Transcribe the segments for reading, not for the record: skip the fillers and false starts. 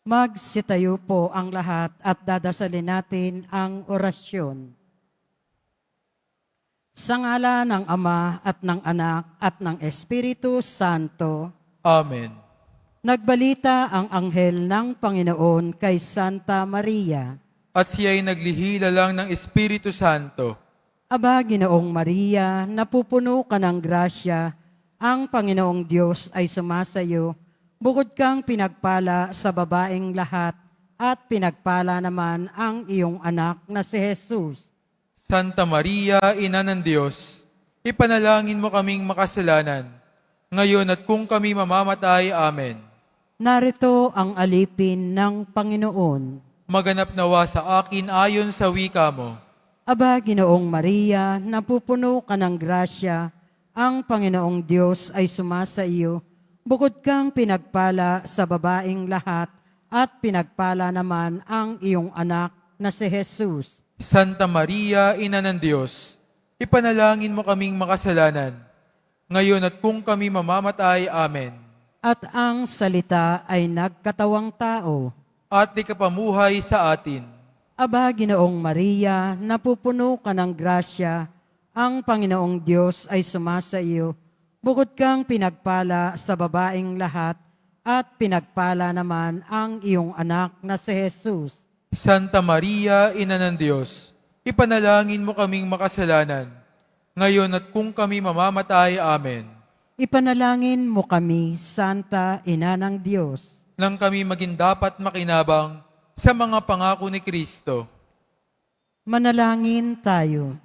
Magsitayo po ang lahat at dadasalin natin ang orasyon. Sa ngala ng Ama at ng Anak at ng Espiritu Santo, Amen. nagbalita ang anghel ng Panginoon kay Santa Maria. At siya'y naglihila lang ng Espiritu Santo. Aba, Ginoong Maria, napupuno ka ng grasya, ang Panginoong Diyos ay sumasayo. Bukod kang pinagpala sa babaeng lahat, at pinagpala naman ang iyong anak na si Jesus. Santa Maria, Ina ng Diyos, ipanalangin mo kaming makasalanan, ngayon at kung kami mamamatay. Amen. Narito ang alipin ng Panginoon. Maganap nawa sa akin ayon sa wika mo. Aba, Ginoong Maria, napupuno ka ng grasya, ang Panginoong Diyos ay sumasa iyo. Bukod kang pinagpala sa babaeng lahat, at pinagpala naman ang iyong anak na si Jesus. Santa Maria, Ina ng Diyos, ipanalangin mo kaming makasalanan, ngayon at kung kami mamamatay. Amen. At ang salita ay nagkatawang tao. At ikapamuhay sa atin. Aba, Ginoong Maria, napupuno ka ng grasya, ang Panginoong Diyos ay sumasa iyo. Bukod kang pinagpala sa babaeng lahat, at pinagpala naman ang iyong anak na si Jesus. Santa Maria, Ina ng Diyos, ipanalangin mo kaming makasalanan, ngayon at kung kami mamamatay. Amen. Ipanalangin mo kami, Santa Ina ng Diyos. Nang kami maging dapat makinabang sa mga pangako ni Kristo. Manalangin tayo.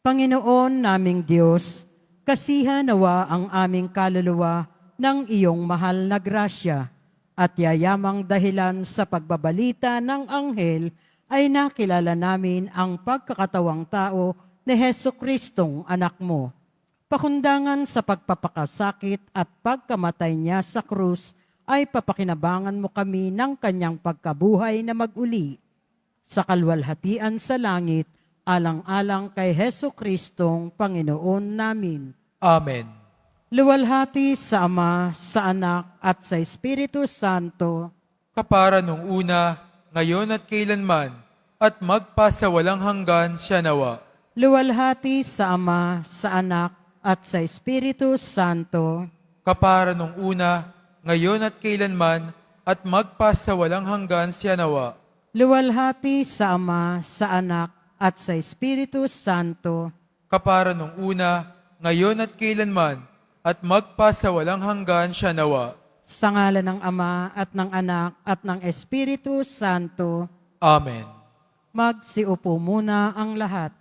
Panginoon naming Diyos, kasihan nawa ang aming kaluluwa ng iyong mahal na grasya, at yayamang dahilan sa pagbabalita ng anghel ay nakilala namin ang pagkakatawang tao ni Hesukristong anak mo. Pakundangan sa pagpapakasakit at pagkamatay niya sa krus ay papakinabangan mo kami ng kanyang pagkabuhay na mag-uli. Sa kalwalhatian sa langit, alang-alang kay Hesukristong Panginoon namin. Amen. Luwalhati sa Ama, sa Anak, at sa Espiritu Santo. Kapara nung una, ngayon at kailanman, at magpasawalang hanggan siya nawa. Luwalhati sa Ama, sa Anak, at sa Espiritu Santo. Kapara nung una, ngayon at kailanman, at magpasawalang hanggan siya nawa. Luwalhati sa Ama, sa Anak, at sa Espiritu Santo. Kapara nung una, ngayon at kailanman, at magpasawalang hanggan siya nawa. Sa ngalan ng Ama, at ng Anak, at ng Espiritu Santo. Amen. Magsiupo muna ang lahat.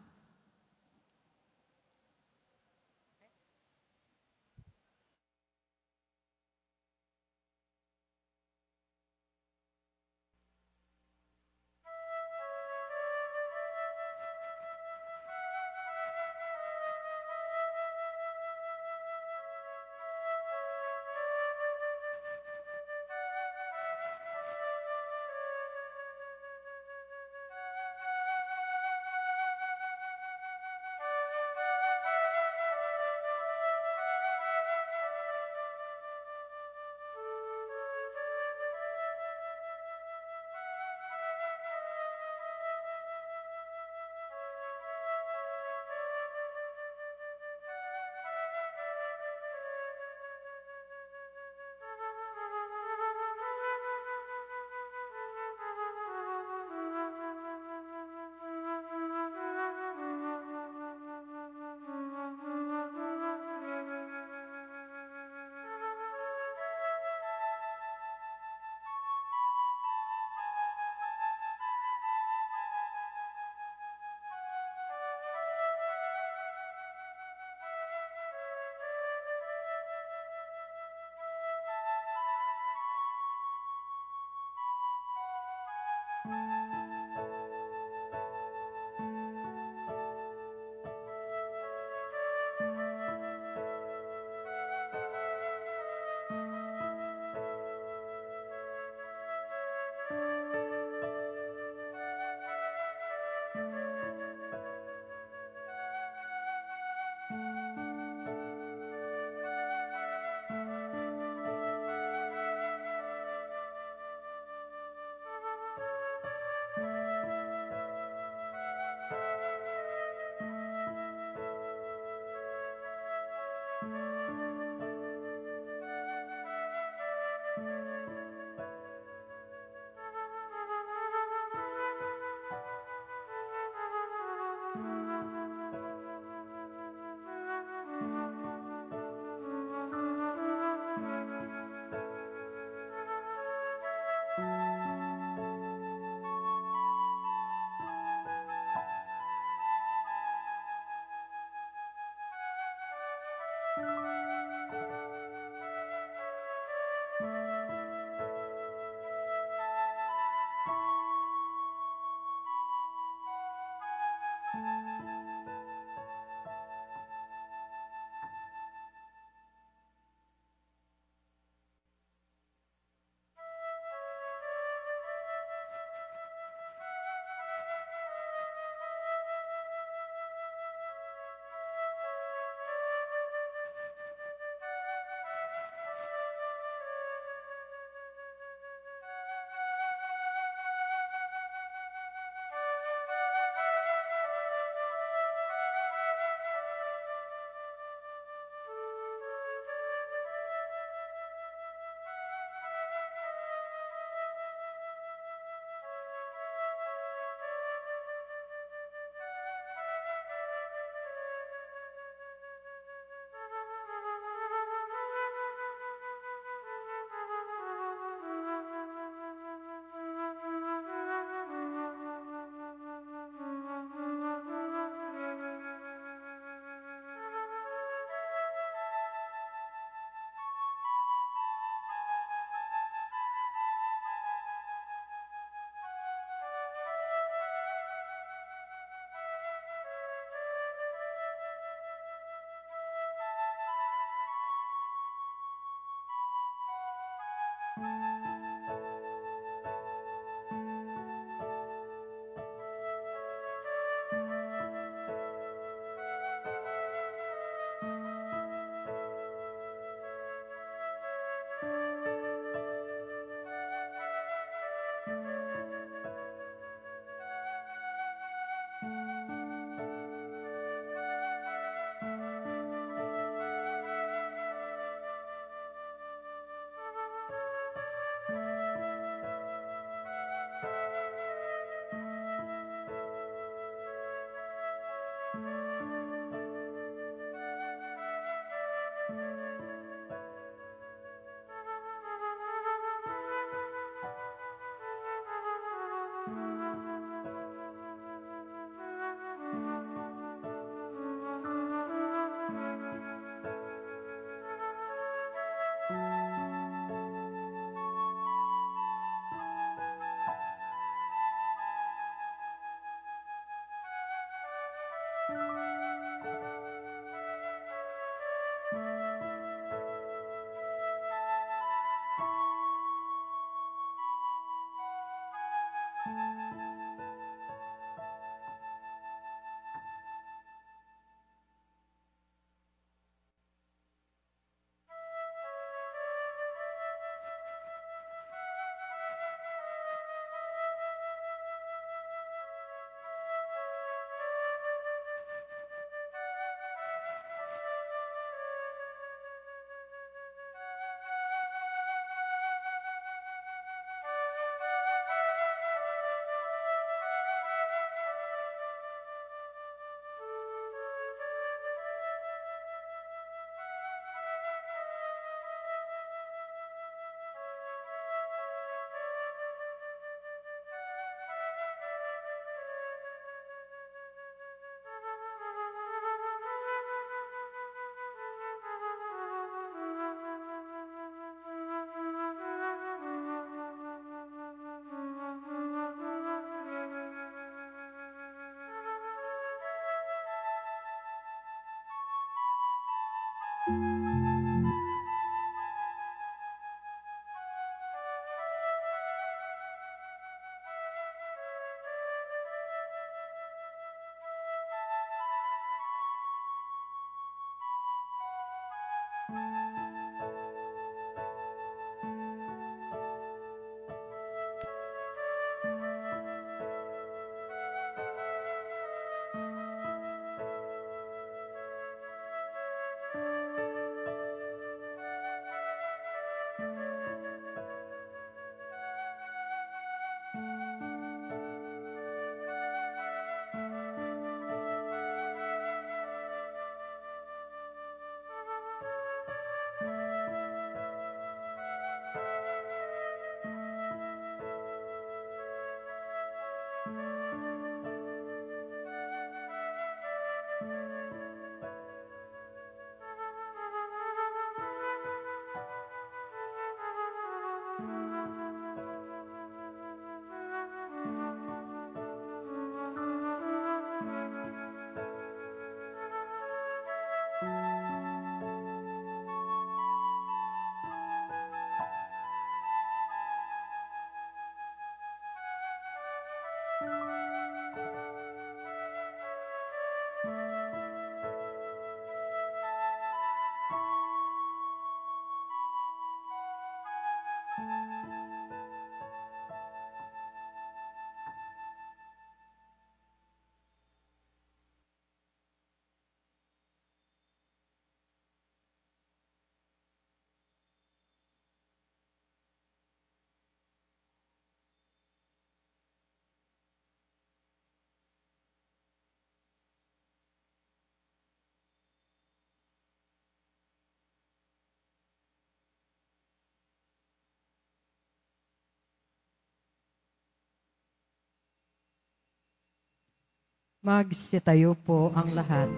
Magsitayo po ang lahat.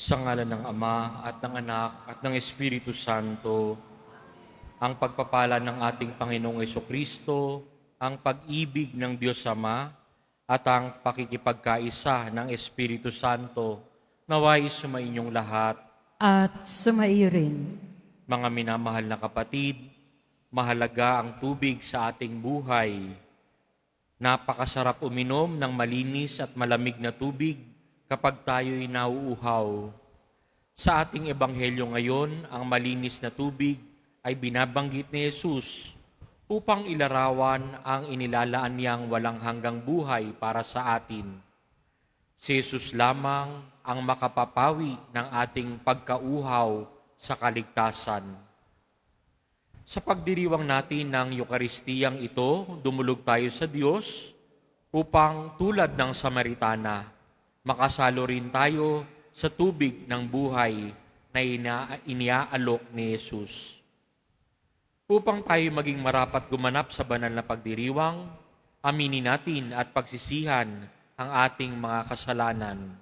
Sa ngalan ng Ama at ng Anak at ng Espiritu Santo, ang pagpapala ng ating Panginoong Kristo, ang pag-ibig ng Diyos Ama, at ang pakikipagkaisa ng Espiritu Santo, naway sumainyong lahat. At sumaiyo rin. Mga minamahal na kapatid, mahalaga ang tubig sa ating buhay. Napakasarap uminom ng malinis at malamig na tubig kapag tayo'y nauuhaw. Sa ating ebanghelyo ngayon, ang malinis na tubig ay binabanggit ni Jesus upang ilarawan ang inilalaan niyang walang hanggang buhay para sa atin. Si Jesus lamang ang makapapawi ng ating pagkauhaw sa kaligtasan. Sa pagdiriwang natin ng Eukaristiyang ito, dumulog tayo sa Diyos upang tulad ng Samaritana, makasalo rin tayo sa tubig ng buhay na iniaalok ni Jesus. Upang tayo maging marapat gumanap sa banal na pagdiriwang, aminin natin at pagsisihan ang ating mga kasalanan.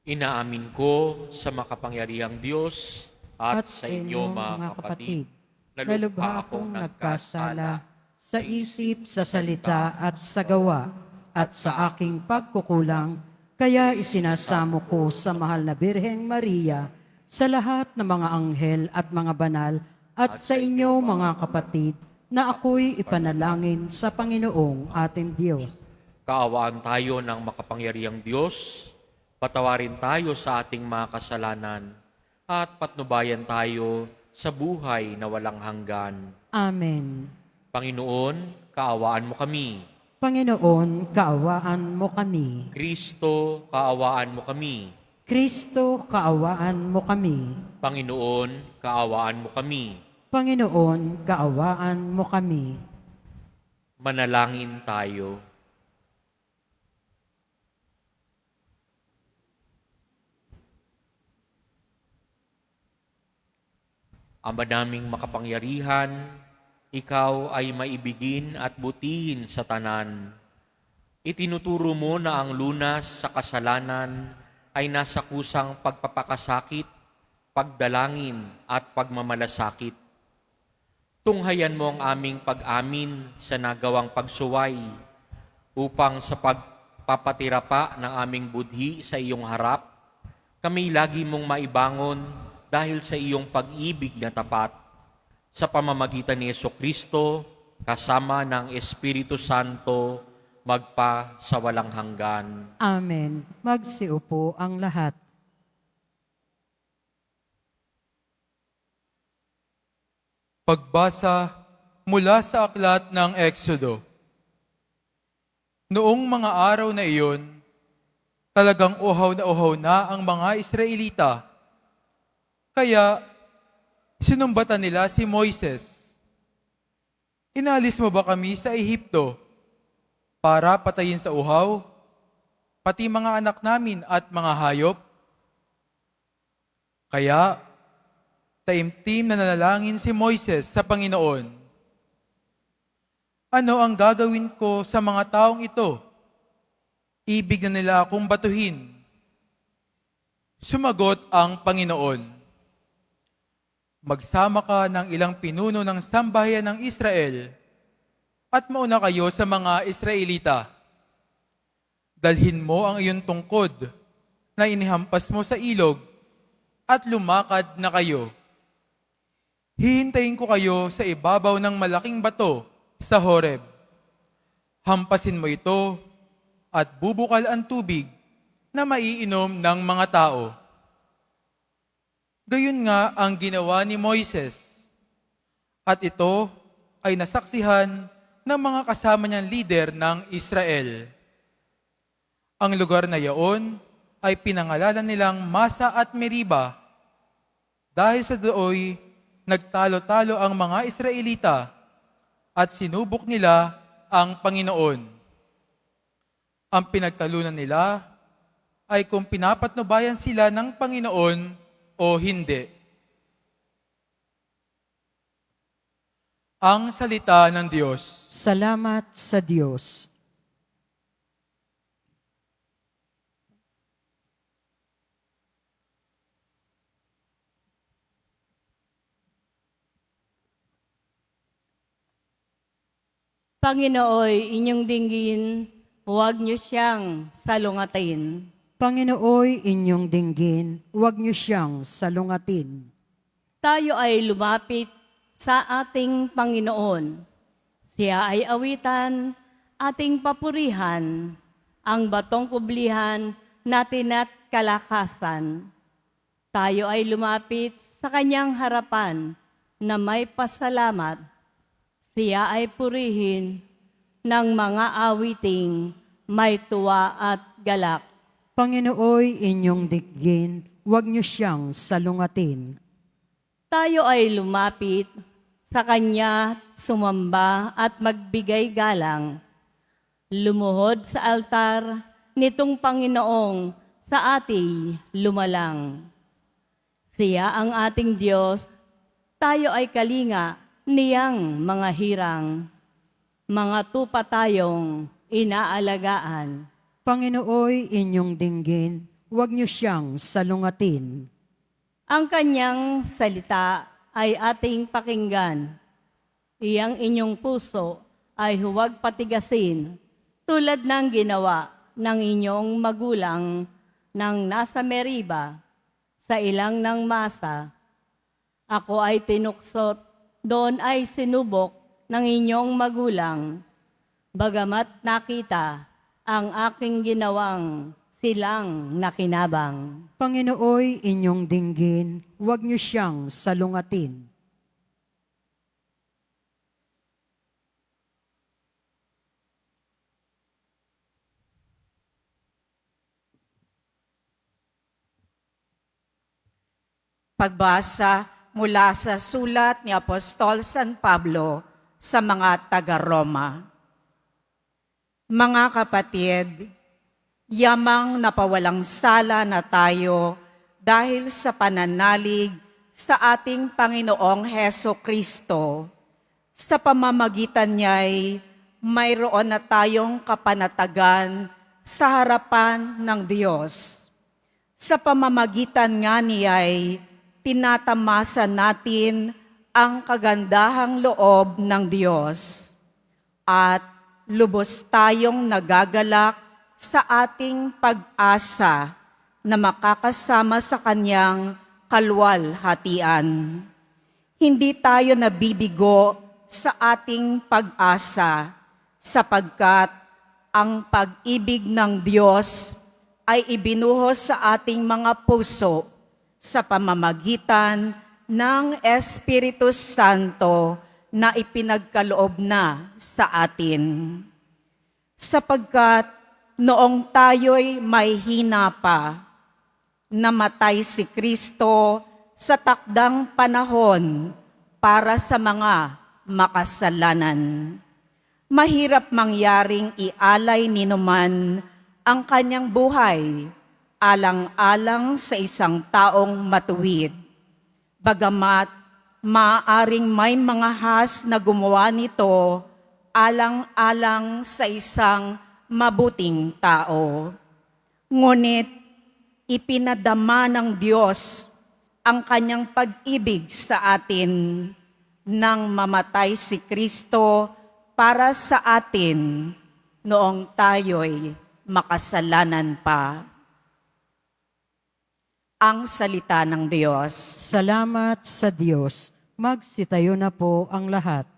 Inaamin ko sa makapangyarihang Diyos at sa inyo mga kapatid, na lubha akong nagkasala sa isip, sa salita at sa gawa, at sa aking pagkukulang, kaya isinasamo ko sa mahal na Birheng Maria, sa lahat ng mga anghel at mga banal, at sa inyo mga kapatid, na ako'y ipanalangin sa Panginoong ating Diyos. Kaawaan tayo ng makapangyarihang Diyos, patawarin tayo sa ating mga kasalanan, at patnubayan tayo sa buhay na walang hanggan. Amen. Panginoon, kaawaan mo kami. Panginoon, kaawaan mo kami. Kristo, kaawaan mo kami. Kristo, kaawaan mo kami. Panginoon, kaawaan mo kami. Panginoon, kaawaan mo kami. Manalangin tayo. Ama naming makapangyarihan, ikaw ay maibigin at butihin sa tanan. Itinuturo mo na ang lunas sa kasalanan ay nasa kusang pagpapakasakit, pagdalangin at pagmamalasakit. Tunghayan mo ang aming pag-amin sa nagawang pagsuway upang sa pagpapatira pa ng aming budhi sa iyong harap, kami lagi mong maibangon dahil sa iyong pag-ibig na tapat. Sa pamamagitan ni Jesucristo, kasama ng Espiritu Santo, magpa sa walang hanggan. Amen. Magsiupo ang lahat. Pagbasa mula sa aklat ng Exodo. Noong mga araw na iyon, talagang uhaw na ang mga Israelita. Kaya sinumbatan nila si Moises. Inalis mo ba kami sa Ehipto para patayin sa uhaw, pati mga anak namin at mga hayop? Kaya taimtim na nanalangin si Moises sa Panginoon. Ano ang gagawin ko sa mga taong ito? Ibig na nila akong batuhin. Sumagot ang Panginoon. Magsama ka ng ilang pinuno ng sambahayan ng Israel at mauna kayo sa mga Israelita. Dalhin mo ang iyong tungkod na inihampas mo sa ilog at lumakad na kayo. Hihintayin ko kayo sa ibabaw ng malaking bato sa Horeb. Hampasin mo ito at bubukal ang tubig na maiinom ng mga tao. Gayon nga ang ginawa ni Moises. At ito ay nasaksihan ng mga kasama niyang lider ng Israel. Ang lugar na iyon ay pinangalanan nilang Masa at Meriba. Dahil sa dooy, nagtalo-talo ang mga Israelita at sinubok nila ang Panginoon. Ang pinagtalunan nila ay kung pinapatnubayan sila ng Panginoon o hindi. Ang salita ng Diyos. Salamat sa Diyos. Panginooy, inyong dinggin, huwag niyo siyang salungatin. Panginooy, inyong dinggin, huwag niyo siyang salungatin. Tayo ay lumapit sa ating Panginoon. Siya ay awitan, ating papurihan, ang batong kublihan natin at kalakasan. Tayo ay lumapit sa kanyang harapan na may pasalamat. Siya ay purihin ng mga awiting may tuwa at galak. Panginooy, inyong dinggin, huwag niyo siyang salungatin. Tayo ay lumapit sa Kanya, sumamba at magbigay galang. Lumuhod sa altar nitong Panginoong sa ating lumalang. Siya ang ating Diyos, tayo ay kalinga niyang mga hirang. Mga tupa tayong inaalagaan. Panginooy, inyong dinggin, huwag niyo siyang salungatin. Ang kanyang salita ay ating pakinggan. Iyang inyong puso ay huwag patigasin, tulad ng ginawa ng inyong magulang nang nasa Meriba, sa ilang ng masa. Ako ay tinuksot, doon ay sinubok ng inyong magulang. Bagamat nakita ang aking ginawang silang nakinabang. Panginooy, inyong dinggin, huwag niyo siyang salungatin. Pagbasa mula sa sulat ni Apostol San Pablo sa mga taga-Roma. Mga kapatid, yamang napawalang sala na tayo dahil sa pananalig sa ating Panginoong Heso Kristo. Sa pamamagitan niya'y mayroon na tayong kapanatagan sa harapan ng Diyos. Sa pamamagitan nga niya'y tinatamasa natin ang kagandahang loob ng Diyos at lubos tayong nagagalak sa ating pag-asa na makakasama sa Kanyang kalwalhatian. Hindi tayo nabibigo sa ating pag-asa sapagkat ang pag-ibig ng Diyos ay ibinuhos sa ating mga puso sa pamamagitan ng Espiritu Santo na ipinagkaloob na sa atin. Sapagkat noong tayo'y may hina pa, namatay si Kristo sa takdang panahon para sa mga makasalanan. Mahirap mangyaring ialay ninuman ang kanyang buhay alang-alang sa isang taong matuwid. Bagamat maaaring may mga has na gumawa nito alang-alang sa isang mabuting tao. Ngunit ipinadama ng Diyos ang kanyang pag-ibig sa atin nang mamatay si Kristo para sa atin noong tayo'y makasalanan pa. Ang salita ng Diyos. Salamat sa Diyos. Magsitayo na po ang lahat.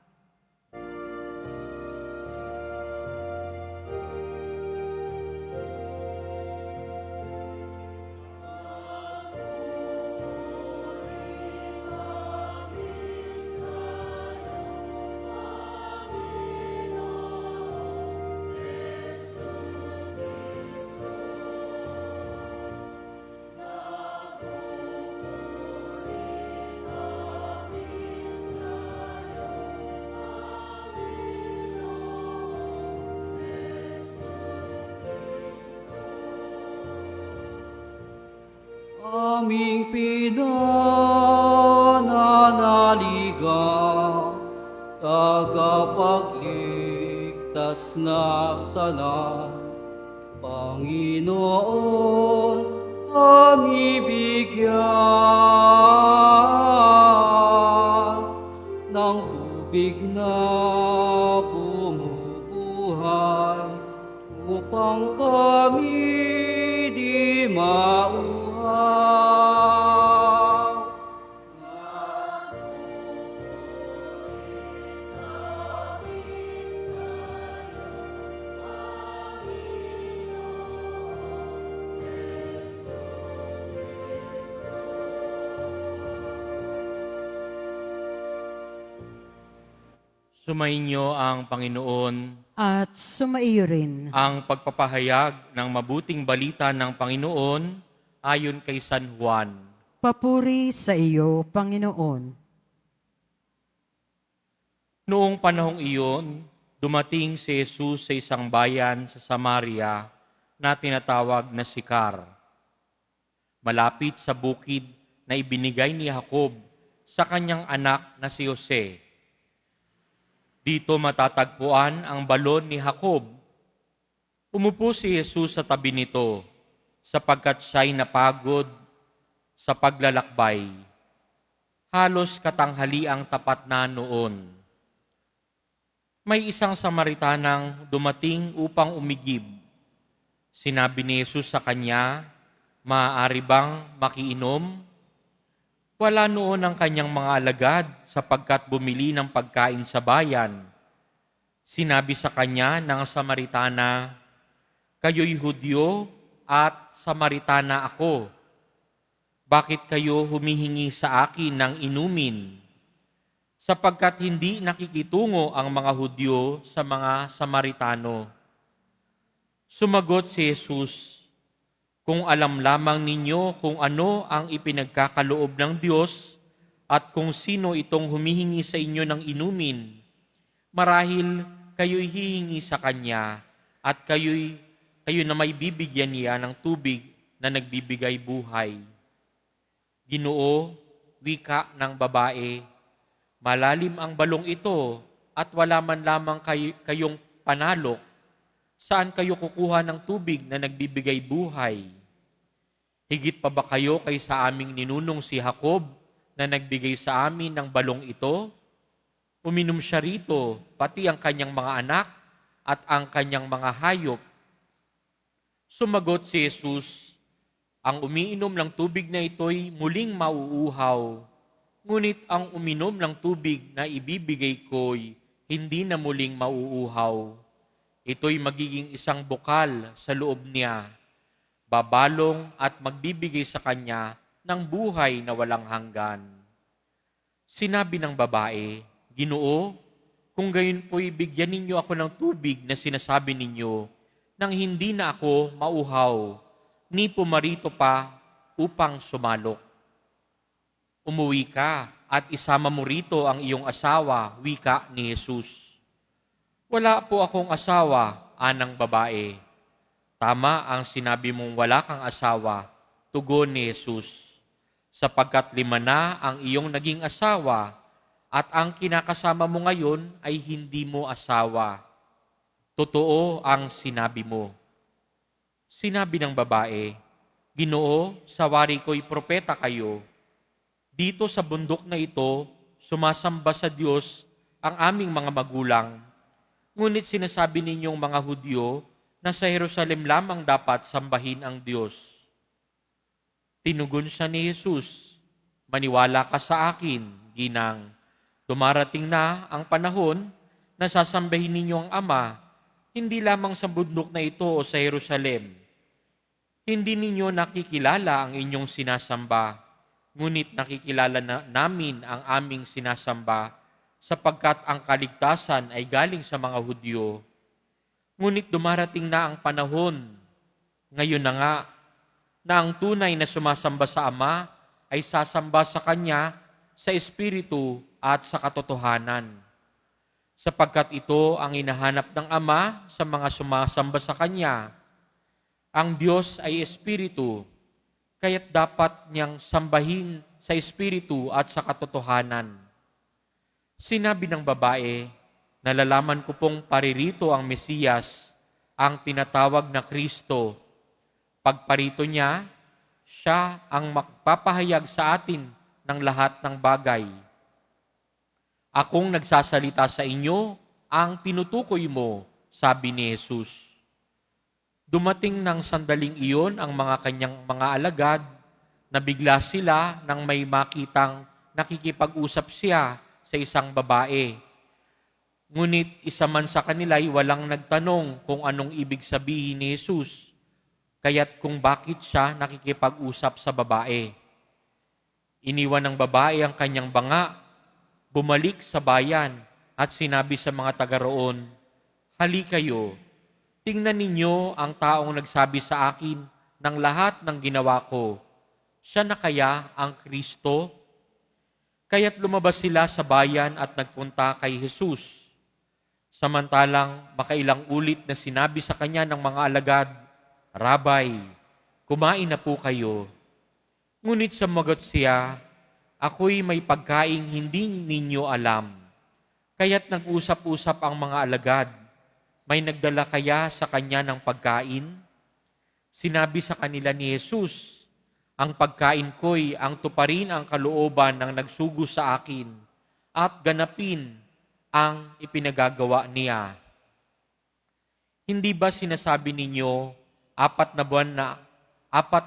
Aming pinananaligan, tagapagligtas ng tanan. Panginoon, kami bigyan ng tubig na bungo. kami di mauhaw. Sumainyo ang Panginoon. At sumaiyo rin. Ang pagpapahayag ng mabuting balita ng Panginoon ayon kay San Juan. Papuri sa iyo, Panginoon. Noong panahong iyon, dumating si Jesus sa isang bayan sa Samaria na tinatawag na Sicar, malapit sa bukid na ibinigay ni Jacob sa kanyang anak na si Jose. Dito matatagpuan ang balon ni Jacob. Umupo si Jesus sa tabi nito sapagkat siya'y napagod sa paglalakbay. Halos katanghaliang tapat na noon. May isang Samaritanang dumating upang umigib. Sinabi ni Jesus sa kanya, "Maaari bang makiinom?" Wala noon ang kanyang mga alagad sapagkat bumili ng pagkain sa bayan. Sinabi sa kanya ng Samaritana, "Kayo'y Hudyo at Samaritana ako. Bakit kayo humihingi sa akin ng inumin? Sapagkat hindi nakikitungo ang mga Hudyo sa mga Samaritano." Sumagot si Jesus, "Kung alam lamang ninyo kung ano ang ipinagkakaloob ng Diyos at kung sino itong humihingi sa inyo ng inumin, marahil kayo'y hihingi sa Kanya at kayo na may bibigyan niya ng tubig na nagbibigay buhay." "Ginoo," wika ng babae, "malalim ang balong ito at wala man lamang kayong panalok. Saan kayo kukuha ng tubig na nagbibigay buhay? Higit pa ba kayo kaysa aming ninunong si Jacob na nagbigay sa amin ng balong ito? Uminom siya rito, pati ang kanyang mga anak at ang kanyang mga hayop." Sumagot si Jesus, "Ang umiinom ng tubig na ito'y muling mauuhaw. Ngunit ang uminom ng tubig na ibibigay ko'y hindi na muling mauuhaw. Ito'y magiging isang bukal sa loob niya, babalong at magbibigay sa kanya ng buhay na walang hanggan." Sinabi ng babae, "Ginoo, kung gayon po'y bigyan ninyo ako ng tubig na sinasabi ninyo, nang hindi na ako mauhaw, ni pumarito pa upang sumalok. Umuwi ka at isama mo rito ang iyong asawa," wika ni Jesus. "Wala po akong asawa," anang babae. "Tama ang sinabi mong wala kang asawa," tugon ni Jesus, "sapagkat 5 na ang iyong naging asawa at ang kinakasama mo ngayon ay hindi mo asawa. Totoo ang sinabi mo." Sinabi ng babae, "Ginoo, sawari ko'y propeta kayo. Dito sa bundok na ito, sumasamba sa Diyos ang aming mga magulang. Ngunit sinasabi ninyong mga Hudyo na sa Jerusalem lamang dapat sambahin ang Diyos." Tinugon siya ni Jesus, "Maniwala ka sa akin, ginang. Dumarating na ang panahon na sasambahin ninyo ang Ama, hindi lamang sa bundok na ito o sa Jerusalem. Hindi ninyo nakikilala ang inyong sinasamba, ngunit nakikilala namin ang aming sinasamba, sapagkat ang kaligtasan ay galing sa mga Hudyo. Ngunit dumarating na ang panahon, ngayon na nga, na ang tunay na sumasamba sa Ama ay sasamba sa Kanya sa Espiritu at sa katotohanan. Sapagkat ito ang hinahanap ng Ama sa mga sumasamba sa Kanya. Ang Diyos ay Espiritu, kaya't dapat niyang sambahin sa Espiritu at sa katotohanan." Sinabi ng babae, "Nalalaman ko pong paririto ang Mesiyas, ang tinatawag na Kristo. Pagparito niya, siya ang magpapahayag sa atin ng lahat ng bagay. Akong nagsasalita sa inyo ang tinutukoy mo," sabi ni Jesus. Dumating ng sandaling iyon ang mga kanyang mga alagad, nabigla sila nang may makitang nakikipag-usap siya sa isang babae. Ngunit isa man sa kanila ay walang nagtanong kung anong ibig sabihin ni Jesus, kaya't kung bakit siya nakikipag-usap sa babae. Iniwan ng babae ang kanyang banga, bumalik sa bayan at sinabi sa mga taga roon, "Hali kayo, tingnan ninyo ang taong nagsabi sa akin ng lahat ng ginawa ko. Siya na kaya ang Kristo?" Kaya't lumabas sila sa bayan at nagpunta kay Jesus. Samantalang makailang ulit na sinabi sa kanya ng mga alagad, "Rabay, kumain na po kayo." Ngunit sumagot siya, "Ako'y may pagkaing hindi ninyo alam." Kaya't nag-usap-usap ang mga alagad, "May nagdala kaya sa kanya ng pagkain?" Sinabi sa kanila ni Jesus, "Ang pagkain ko'y ang tuparin ang kalooban ng nagsugo sa akin at ganapin ang ipinagagawa niya." Hindi ba sinasabi ninyo, 4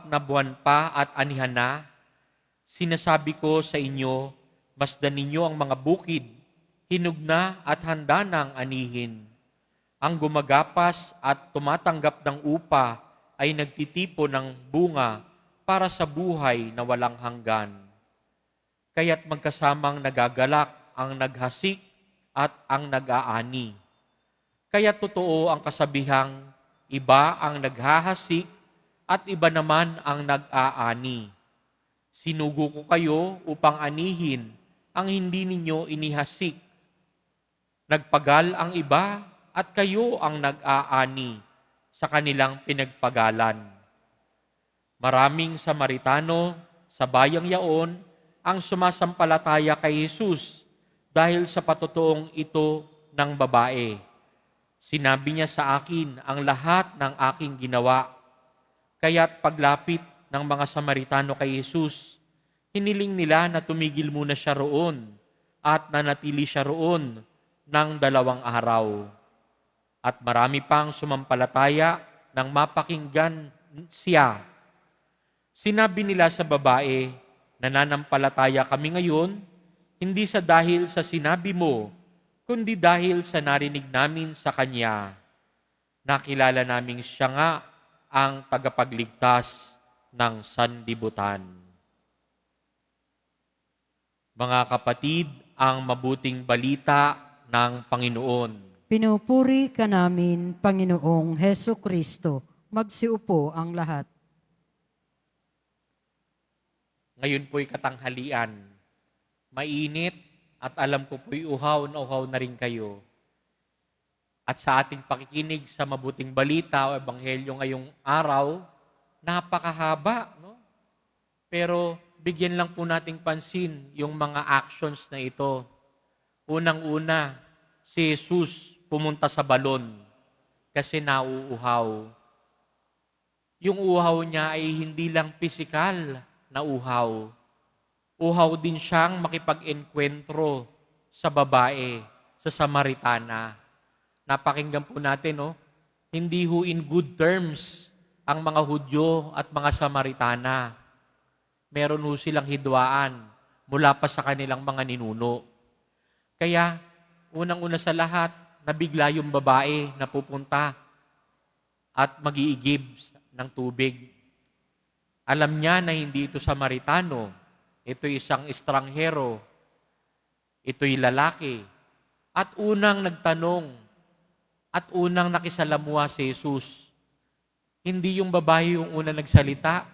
na buwan pa at anihan na? Sinasabi ko sa inyo, masdan ninyo ang mga bukid, hinog na at handa ng anihin. Ang gumagapas at tumatanggap ng upa ay nagtitipo ng bunga para sa buhay na walang hanggan. Kaya't magkasamang nagagalak ang naghasik at ang nag-aani. Kaya totoo ang kasabihang, iba ang naghahasik at iba naman ang nag-aani. Sinugo ko kayo upang anihin ang hindi ninyo inihasik. Nagpagal ang iba at kayo ang nag-aani sa kanilang pinagpagalan. Maraming Samaritano sa bayang yaon ang sumasampalataya kay Jesus dahil sa patutuong ito ng babae. Sinabi niya sa akin ang lahat ng aking ginawa. Kaya't paglapit ng mga Samaritano kay Jesus, hiniling nila na tumigil muna siya roon at nanatili siya roon ng 2 araw. At marami pang sumampalataya nang mapakinggan siya. Sinabi nila sa babae, "Nananampalataya kami ngayon, hindi sa dahil sa sinabi mo, kundi dahil sa narinig namin sa Kanya. Nakilala naming siya nga ang tagapagligtas ng sanlibutan." Mga kapatid, ang mabuting balita ng Panginoon. Pinupuri ka namin, Panginoong Heso Kristo. Magsiupo ang lahat. Ngayon po'y katanghalian. Mainit at alam ko po'y uhaw na rin kayo. At sa ating pakikinig sa mabuting balita o ebanghelyo ngayong araw, napakahaba, no? Pero bigyan lang po nating pansin yung mga actions na ito. Unang-una, si Jesus pumunta sa balon kasi nauuhaw. Yung uhaw niya ay hindi lang pisikal na uhaw. Uhaw din siyang makipag-enkwentro sa babae, sa Samaritana. Napakinggan po natin, no? Hindi ho in good terms ang mga Hudyo at mga Samaritana. Meron ho silang hidwaan mula pa sa kanilang mga ninuno. Kaya, unang-una sa lahat, nabigla yung babae na pupunta at mag-iigib ng tubig. Alam niya na hindi ito Samaritano, ito'y isang estranghero, ito'y lalaki. At unang nagtanong at unang nakisalamuha si Jesus. Hindi yung babae yung unang nagsalita,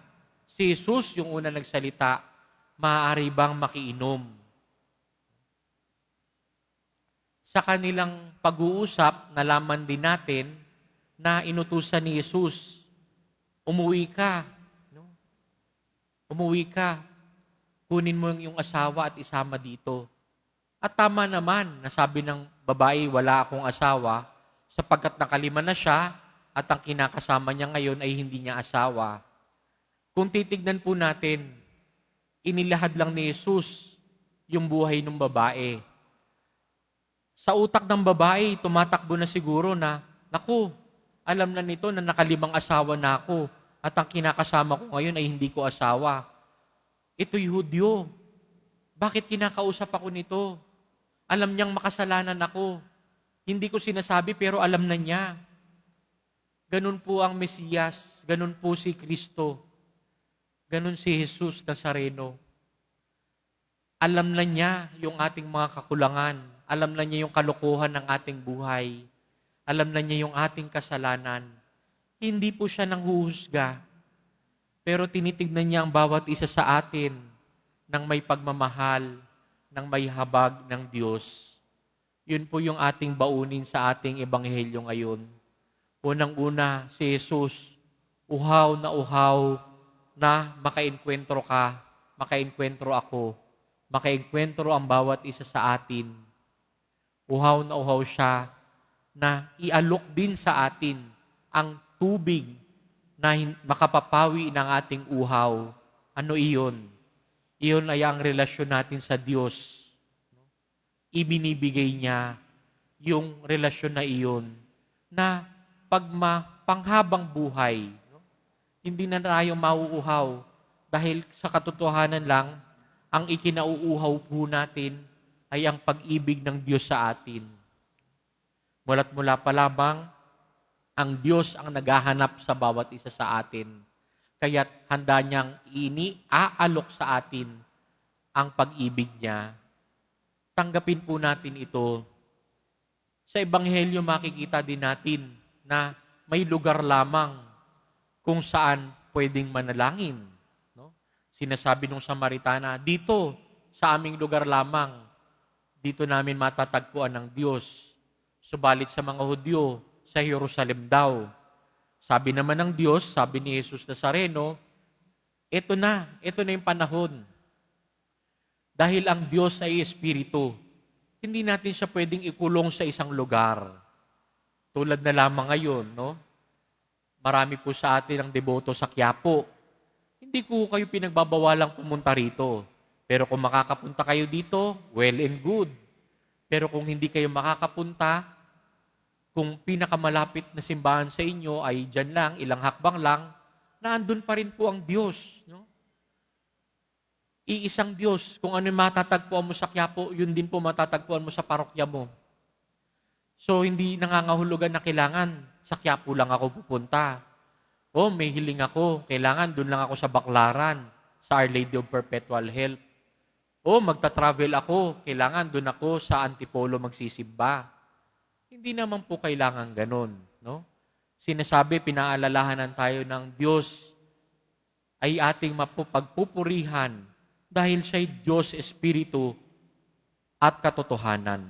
si Jesus yung unang nagsalita, maaari bang makiinom? Sa kanilang pag-uusap, nalaman din natin na inutusan ni Jesus, umuwi ka. No? Umuwi ka. Kunin mo yung asawa at isama dito. At tama naman, nasabi ng babae, wala akong asawa, sapagkat nakalima na siya at ang kinakasama niya ngayon ay hindi niya asawa. Kung titignan po natin, inilahad lang ni Jesus yung buhay ng babae. Sa utak ng babae, tumatakbo na siguro na, naku, Alam na nito na nakalibang asawa na ako at ang kinakasama ko ngayon ay hindi ko asawa. Ito'y Hudyo. Bakit kinakausap ako nito? Alam niyang makasalanan ako. Hindi ko sinasabi pero alam na niya. Ganun po ang Mesiyas. Ganun po si Kristo. Ganun si Jesus Nazareno. Alam na niya yung ating mga kakulangan. Alam na niya yung kalokohan ng ating buhay. Alam na niya yung ating kasalanan. Hindi po siya nanghuhusga. Pero tinitignan niya ang bawat isa sa atin ng may pagmamahal, ng may habag ng Diyos. Yun po yung ating baunin sa ating ebanghelyo ngayon. Unang-una, si Jesus, uhaw na makaenkwentro ka, makaenkwentro ako, makaenkwentro ang bawat isa sa atin. Uhaw na uhaw siya na ialok din sa atin ang tubig na makapapawi ng ating uhaw. Ano iyon? Iyon ay ang relasyon natin sa Diyos. Ibinibigay niya yung relasyon na iyon na panghabang buhay. Hindi na tayo mauuhaw dahil sa katotohanan lang, ang ikinauuhaw po natin ay ang pag-ibig ng Diyos sa atin. Mula't mula pa lamang, ang Diyos ang naghahanap sa bawat isa sa atin. Kaya't handa niyang aalok sa atin ang pag-ibig niya. Tanggapin po natin ito. Sa Ebanghelyo makikita din natin na may lugar lamang kung saan pwedeng manalangin. No? Sinasabi nung Samaritana, dito sa aming lugar lamang, dito namin matatagpuan ng Diyos. Subalit sa mga Hudyo, sa Jerusalem daw. Sabi naman ng Diyos, sabi ni Jesus Nazareno, ito na yung panahon. Dahil ang Diyos ay Espiritu, hindi natin siya pwedeng ikulong sa isang lugar. Tulad na lamang ngayon, no? Marami po sa atin ang deboto sa Quiapo. Hindi ko kayo pinagbabawalang pumunta rito. Pero kung makakapunta kayo dito, well and good. Pero kung hindi kayo makakapunta, kung pinakamalapit na simbahan sa inyo ay dyan lang, ilang hakbang lang, naandun pa rin po ang Diyos. No? Iisang Diyos. Kung ano yung matatagpuan mo sa Quiapo, yun din po matatagpuan mo sa parokya mo. So, hindi nangangahulugan na kailangan sa Quiapo lang ako pupunta. O, may hiling ako, kailangan dun lang ako sa Baclaran, sa Our Lady of Perpetual Help. O, magta-travel ako, kailangan dun ako sa Antipolo magsisimba. Hindi naman po kailangan ganun. No? Sinasabi, pinaalalahanan tayo ng Diyos ay ating pagpupurihan dahil siya'y Diyos Espiritu at katotohanan.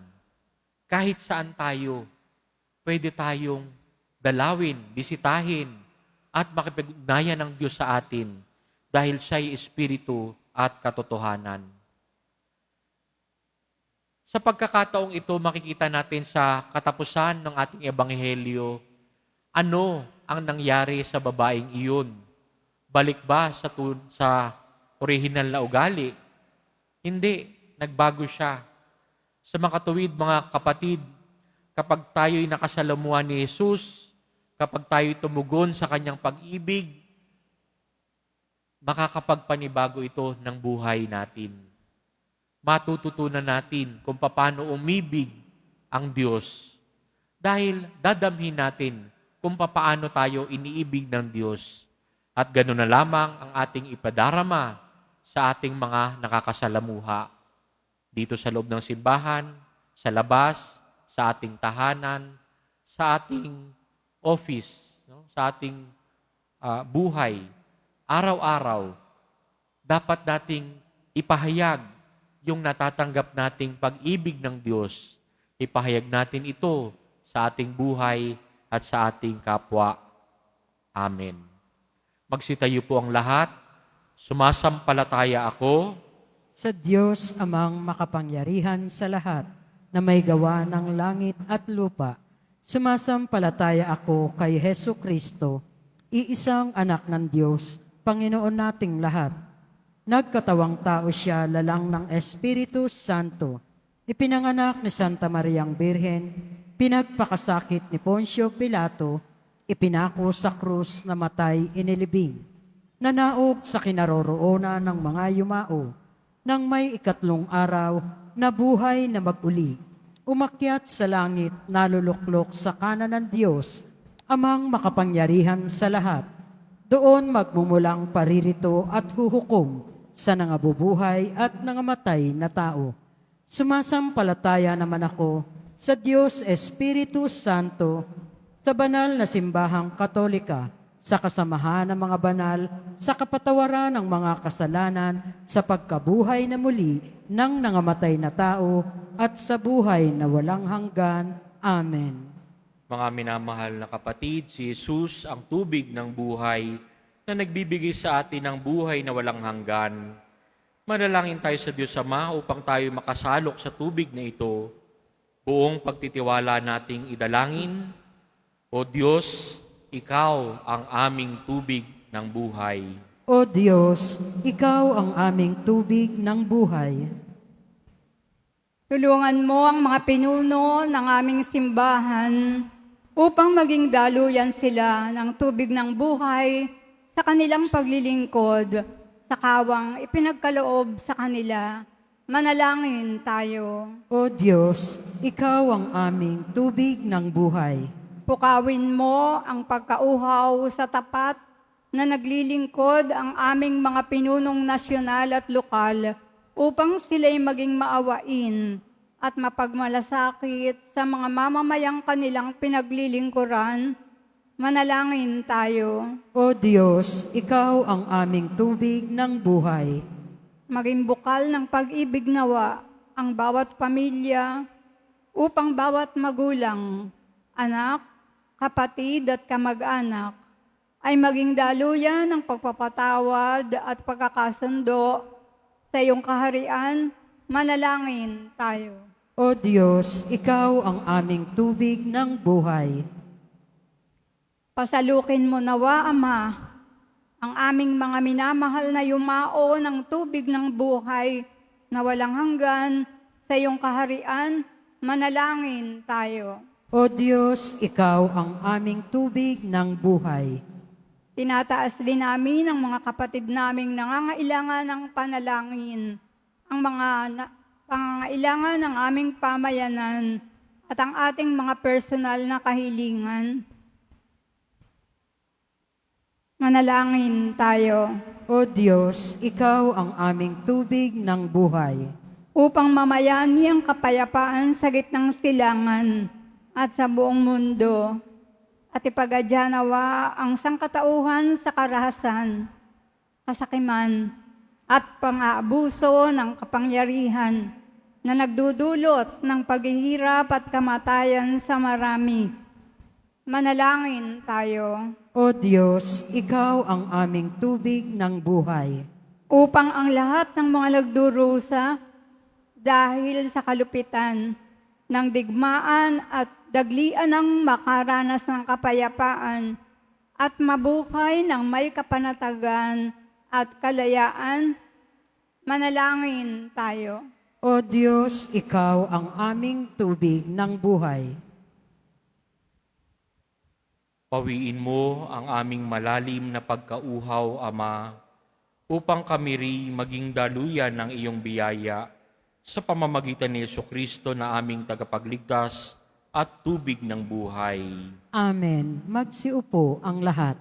Kahit saan tayo, pwede tayong dalawin, bisitahin, at makipag-ugnayan ng Diyos sa atin dahil siya'y Espiritu at katotohanan. Sa pagkakataong ito, makikita natin sa katapusan ng ating ebanghelyo, ano ang nangyari sa babaeng iyon? Balik ba sa orihinal na ugali? Hindi, nagbago siya. Sa makatuwid, mga kapatid, kapag tayo'y nakasalamuhan ni Jesus, kapag tayo'y tumugon sa kanyang pag-ibig, makakapagpanibago ito ng buhay natin. Matututunan natin kung paano umibig ang Diyos. Dahil dadamhin natin kung paano tayo iniibig ng Diyos. At gano'n na lamang ang ating ipadarama sa ating mga nakakasalamuha. Dito sa loob ng simbahan, sa labas, sa ating tahanan, sa ating office, no? Sa ating buhay, araw-araw, dapat nating ipahayag yung natatanggap nating pag-ibig ng Diyos. Ipahayag natin ito sa ating buhay at sa ating kapwa. Amen. Magsitayo po ang lahat. Sumasampalataya ako Sa Diyos amang makapangyarihan sa lahat na may gawa ng langit at lupa, sumasampalataya ako kay Hesu Kristo, iisang anak ng Diyos, Panginoon nating lahat. Nagkatawang tao siya lalang ng Espiritu Santo. Ipinanganak ni Santa Mariang Birhen, pinagpakasakit ni Poncio Pilato, ipinako sa krus na matay inilibing, nanaog sa kinaroroonan ng mga yumao, nang may ikatlong araw na buhay na mag-uli, umakyat sa langit, naluluklok sa kanan ng Diyos, amang makapangyarihan sa lahat. Doon magmumulang paririto at huhukom sa nangabubuhay at nangamatay na tao. Sumasampalataya naman ako sa Diyos Espiritu Santo, sa banal na simbahang katolika, sa kasamahan ng mga banal, sa kapatawaran ng mga kasalanan, sa pagkabuhay na muli ng nangamatay na tao, at sa buhay na walang hanggan. Amen. Mga minamahal na kapatid, si Jesus ang tubig ng buhay na nagbibigay sa atin ng buhay na walang hanggan. Manalangin tayo sa Diyos Ama upang tayo makasalok sa tubig na ito. Buong pagtitiwala nating idalangin, O Diyos, Ikaw ang aming tubig ng buhay. O Diyos, Ikaw ang aming tubig ng buhay. Tulungan mo ang mga pinuno ng aming simbahan upang maging daluyan sila ng tubig ng buhay sa kanilang paglilingkod sa kawang ipinagkaloob sa kanila. Manalangin tayo. O Diyos, Ikaw ang aming tubig ng buhay. Pukawin mo ang pagkauhaw sa tapat na naglilingkod ang aming mga pinunong nasyonal at lokal upang sila'y maging maawain at mapagmalasakit sa mga mamamayang kanilang pinaglilingkuran. Manalangin tayo. O Diyos, Ikaw ang aming tubig ng buhay. Maging bukal ng pag-ibig nawa ang bawat pamilya upang bawat magulang, anak, kapatid at kamag-anak ay maging daluyan ng pagpapatawad at pagkakasundo sa iyong kaharian. Manalangin tayo. O Diyos, Ikaw ang aming tubig ng buhay. Pasalukin mo nawa, Ama, ang aming mga minamahal na yumao ng tubig ng buhay na walang hanggan sa iyong kaharian. Manalangin tayo. O Diyos, Ikaw ang aming tubig ng buhay. Tinataas din namin ang mga kapatid naming nangangailangan ng panalangin, ang mga pangangailangan ng aming pamayanan at ang ating mga personal na kahilingan. Manalangin tayo. O Diyos, Ikaw ang aming tubig ng buhay. Upang mamayani ang kapayapaan sa gitnang silangan at sa buong mundo, at ipagadya nawa ang sangkatauhan sa karahasan, kasakiman, at pang-aabuso ng kapangyarihan na nagdudulot ng paghihirap at kamatayan sa marami. Manalangin tayo. O Diyos, Ikaw ang aming tubig ng buhay. Upang ang lahat ng mga nagdurusa dahil sa kalupitan ng digmaan at daglian ng makaranas ng kapayapaan at mabuhay ng may kapanatagan at kalayaan. Manalangin tayo. O Diyos, Ikaw ang aming tubig ng buhay. Pawiin mo ang aming malalim na pagkauhaw, Ama, upang kami rin maging daluyan ng iyong biyaya sa pamamagitan ni Jesucristo na aming tagapagligtas at tubig ng buhay. Amen. Magsiupo ang lahat.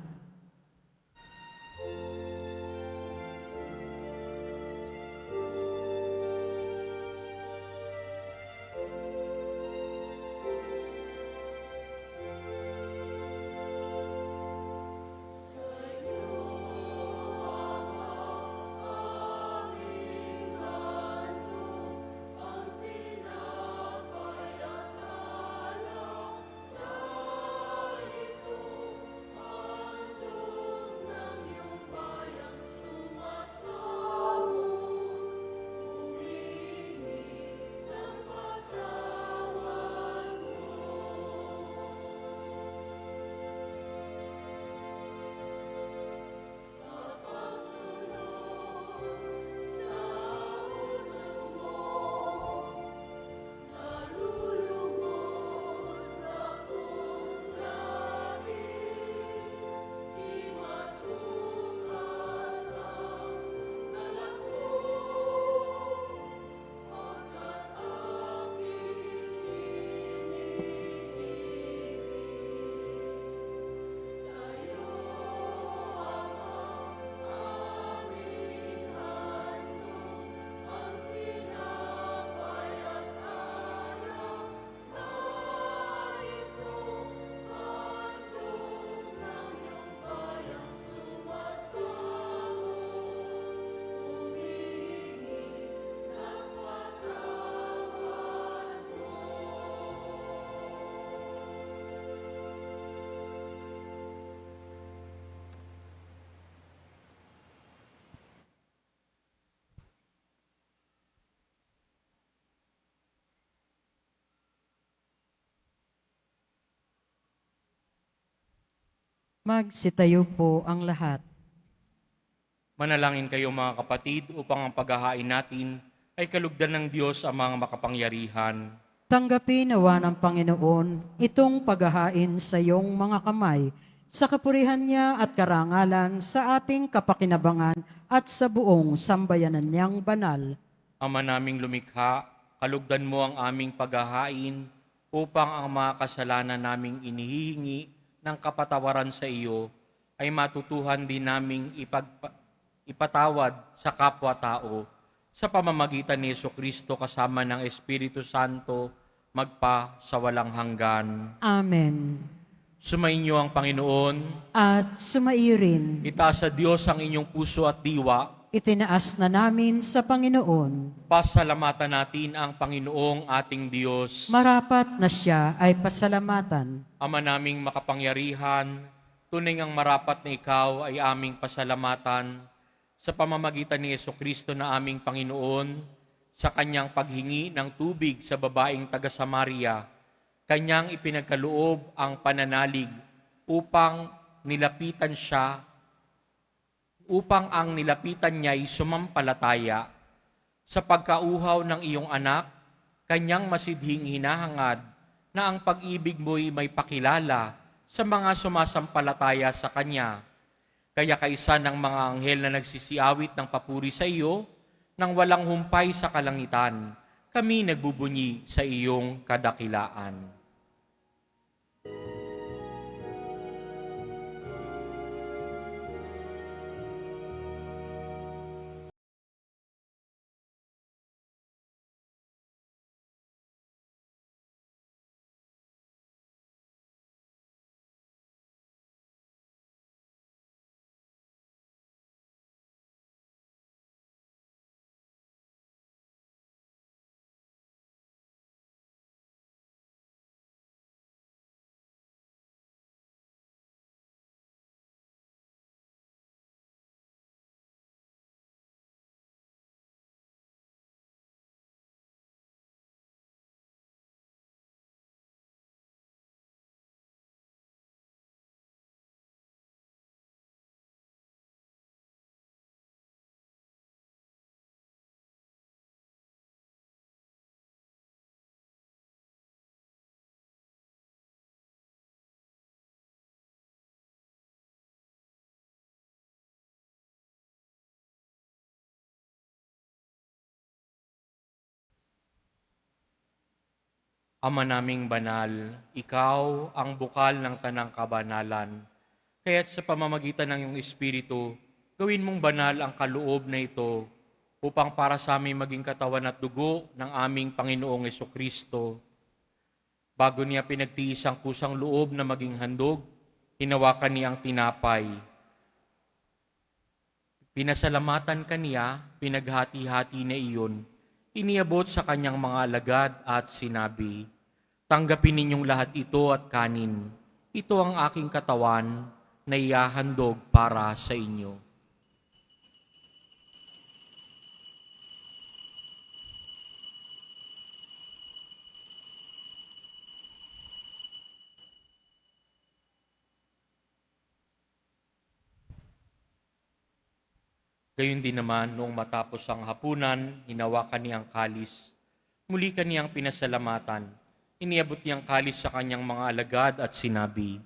Magsitayo po ang lahat. Manalangin kayo mga kapatid upang ang paghahain natin ay kalugdan ng Diyos amang makapangyarihan. Tanggapin nawa ng Panginoon itong paghahain sa iyong mga kamay, sa kapurihan niya at karangalan sa ating kapakinabangan at sa buong sambayanan niyang banal. Ama naming lumikha, kalugdan mo ang aming paghahain upang ang mga kasalanan naming inihihingi ng kapatawaran sa iyo ay matutuhan din naming ipatawad sa kapwa-tao sa pamamagitan ni Jesucristo kasama ng Espiritu Santo magpa sa walang hanggan. Amen. Sumainyo ang Panginoon, At sumaiyo rin, itaas sa Diyos ang inyong puso at diwa. itinaas na namin sa Panginoon. Pasalamatan natin ang Panginoong ating Diyos. Marapat na siya ay pasalamatan. Ama naming makapangyarihan, tunay ngang marapat na ikaw ay aming pasalamatan sa pamamagitan ni Jesucristo na aming Panginoon, sa kanyang paghingi ng tubig sa babaeng taga-Samaria, kanyang ipinagkaloob ang pananalig upang ang nilapitan niya ay sumampalataya. Sa pagkauhaw ng iyong anak, kanyang masidhing hinahangad na ang pag-ibig mo'y may pakilala sa mga sumasampalataya sa kanya. Kaya kaisa ng mga anghel na nagsisiawit ng papuri sa iyo, nang walang humpay sa kalangitan, kami nagbubunyi sa iyong kadakilaan. Ama naming banal, ikaw ang bukal ng tanang kabanalan. Kaya't sa pamamagitan ng iyong Espiritu, gawin mong banal ang kaloob na ito upang para sa aming maging katawan at dugo ng aming Panginoong Jesucristo. Bago niya pinagtiis ang kusang loob na maging handog, hinawakan niya ang tinapay. Pinasalamatan kaniya, pinaghati-hati na iyon, iniabot sa kanyang mga alagad at sinabi, "Tanggapin ninyong lahat ito at kanin. Ito ang aking katawan na ihahandog para sa inyo." Gayun din naman, noong matapos ang hapunan, hinawakan niyang kalis. Muli kaniyang pinasalamatan. Iniabot niyang kalis sa kanyang mga alagad at sinabi,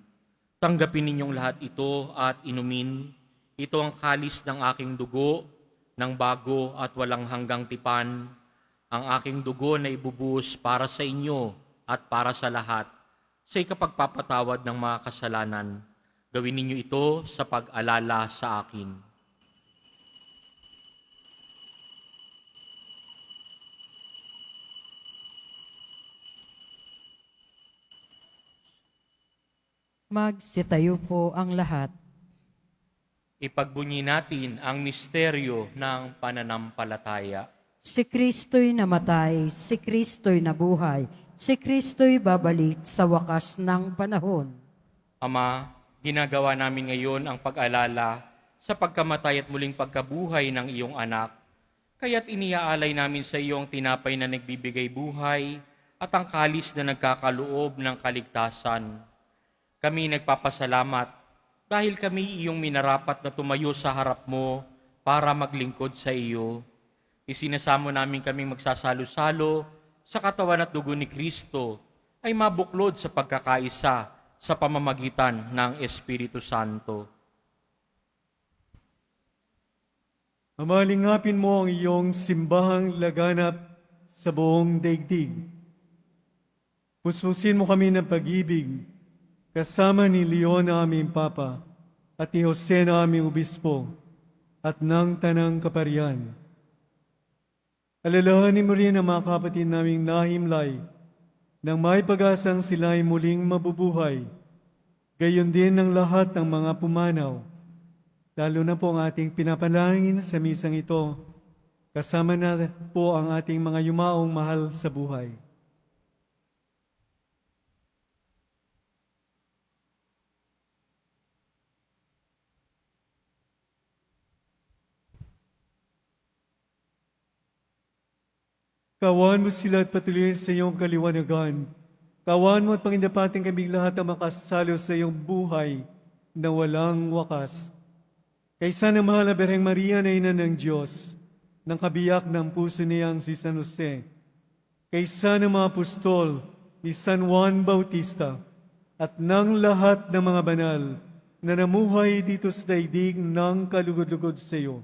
"Tanggapin ninyong lahat ito at inumin. Ito ang kalis ng aking dugo, ng bago at walang hanggang tipan. Ang aking dugo na ibubuhos para sa inyo at para sa lahat, sa ikapagpapatawad ng mga kasalanan. Gawin ninyo ito sa pag-alala sa akin." Magsitayo po ang lahat. Ipagbunyi natin ang misteryo ng pananampalataya. Si Kristo'y namatay, si Kristo'y nabuhay, si Kristo'y babalik sa wakas ng panahon. Ama, ginagawa namin ngayon ang pag-alala sa pagkamatay at muling pagkabuhay ng iyong anak. Kaya't iniaalay namin sa iyo ang tinapay na nagbibigay buhay at ang kalis na nagkakaloob ng kaligtasan. Kami nagpapasalamat dahil kami iyong minarapat na tumayo sa harap mo para maglingkod sa iyo. Isinasamo namin kaming magsasalo-salo sa katawan at dugo ni Kristo ay mabuklod sa pagkakaisa sa pamamagitan ng Espiritu Santo. Amalingapin mo ang iyong simbahang laganap sa buong daigdig. Puspusin mo kami ng pag-ibig, kasama ni Leon na aming Papa, at ni Jose na aming Obispo, at ng Tanang Kaparian. Alalahanin mo rin ang mga kapatid naming nahimlay, nang may pag-asang sila'y muling mabubuhay, gayon din ng lahat ng mga pumanaw, lalo na po ang ating pinapalangin sa misang ito, kasama na po ang ating mga yumaong mahal sa buhay. Kawan mo sila at patuloy sa iyong kaliwanagan. Kawan mo at pangindapating kaming lahat ang makasalo sa iyong buhay na walang wakas. Kaysa ng mahal na Berheng Maria na ina ng Diyos, ng kabiyak ng puso niyang si San Jose, kaysa ng mga apostol ni San Juan Bautista, at ng lahat ng mga banal na namuhay dito sa daigdig ng kalugod-lugod sa iyo,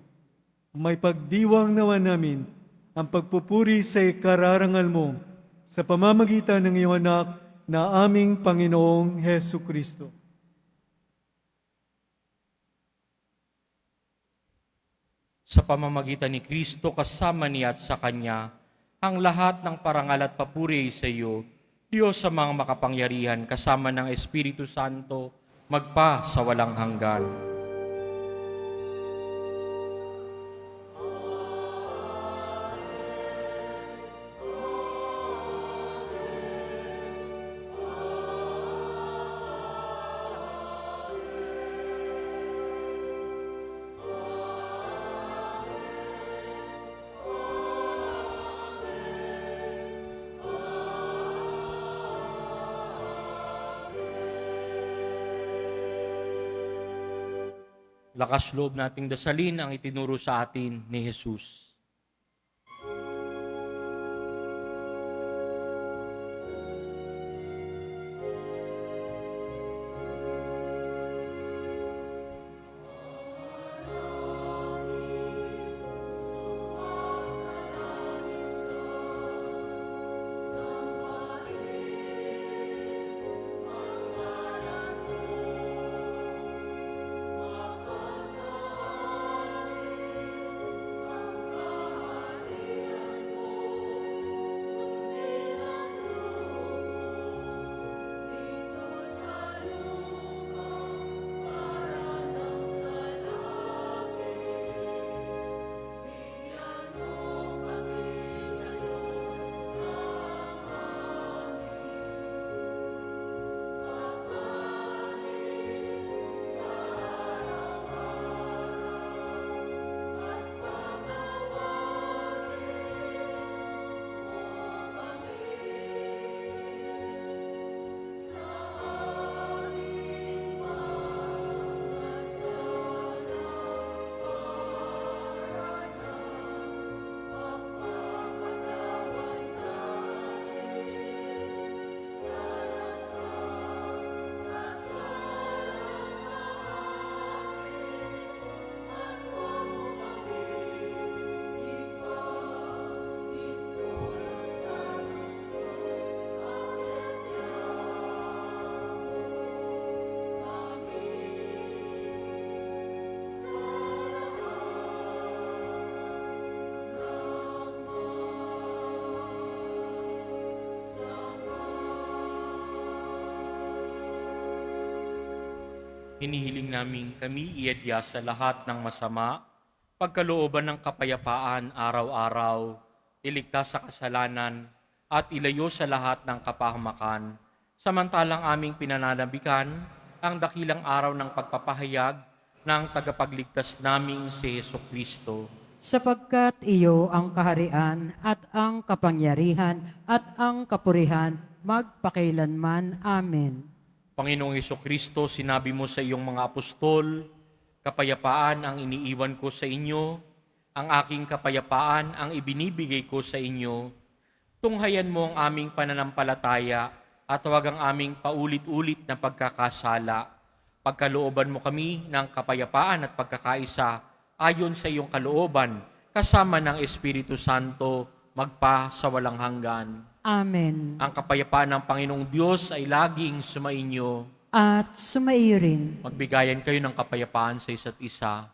may pagdiwang nawa namin ang pagpupuri sa ikararangal mo sa pamamagitan ng iyong anak na aming Panginoong Hesu Kristo. Sa pamamagitan ni Kristo kasama niya at sa Kanya, ang lahat ng parangal at papuri sa iyo, Diyos sa mga makapangyarihan kasama ng Espiritu Santo, magpa sa walang hanggan. Lakas loob nating dasalin ang itinuro sa atin ni Jesus. Hinihiling namin kami iadya sa lahat ng masama, pagkalooban ng kapayapaan araw-araw, iligtas sa kasalanan, at ilayo sa lahat ng kapahamakan, samantalang aming pinananabikan ang dakilang araw ng pagpapahayag ng tagapagligtas naming si Jesucristo. Sapagkat iyo ang kaharian at ang kapangyarihan at ang kapurihan magpakailanman. Amen. Panginoong Kristo, sinabi mo sa iyong mga apostol, kapayapaan ang iniiwan ko sa inyo, ang aking kapayapaan ang ibinibigay ko sa inyo. Tunghayan mo ang aming pananampalataya at huwag ang aming paulit-ulit na pagkakasala. Pagkalooban mo kami ng kapayapaan at pagkakaisa ayon sa iyong kalooban, kasama ng Espiritu Santo, magpa sa walang hanggan. Amen. Ang kapayapaan ng Panginoong Diyos ay laging sumainyo. At sumaiyo rin. Magbigayan kayo ng kapayapaan sa isa't isa.